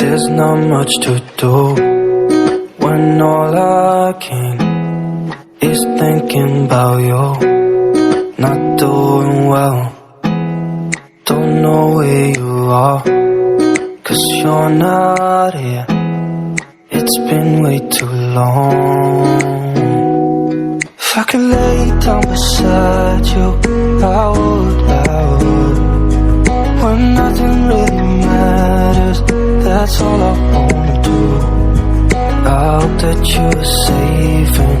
there's not much to do when all I can is thinking about you. Not doing well, don't know where you are, 'cause you're not here. It's been way too long. If I could lay down beside you, I would. When nothing really matters, that's all I wanna do. I hope that you're safe and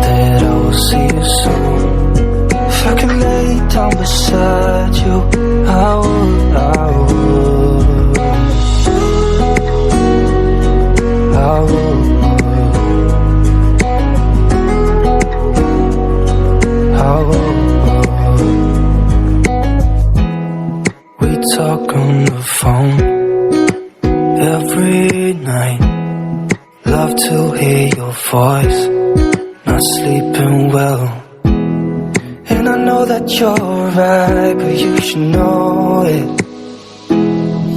that I will see you soon. If I could lay down beside you, I would. We talk on the phone every night. Love to hear your voice. Not sleeping well, and I know that you're right, but you should know it.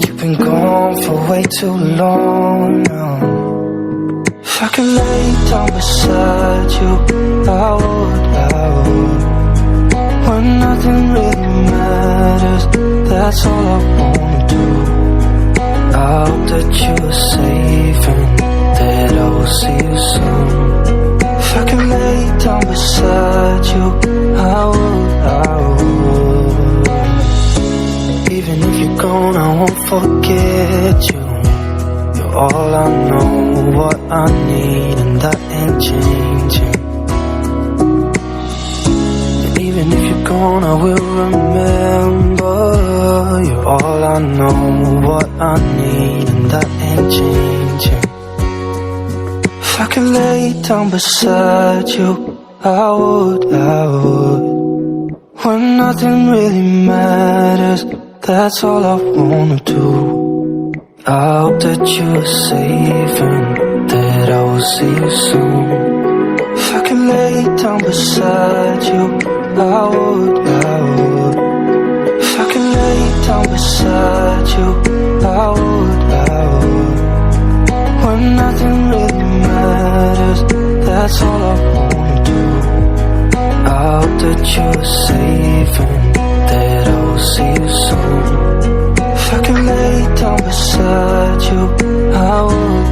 You've been gone for way too long now. If I could lay down beside you, I would. When nothing really matters, that's all I wanna do. I hope that you're safe and that I will see you soon. If I could lay down beside you, I would. Even if you're gone, I won't forget you. You're all I know, what I need, and that ain't changing. And even if you're gone, I will remember. You're all I know, what I need, and that ain't changing. If I could lay down beside you, I would. When nothing really matters, that's all I wanna do. I hope that you're safe and that I will see you soon. If I could lay down beside you, I would. If I could lay down beside you, I would. When nothing really matters, that's all I wanna do. I hope that you're safe and that I will see you soon. If I could lay down beside you, I would.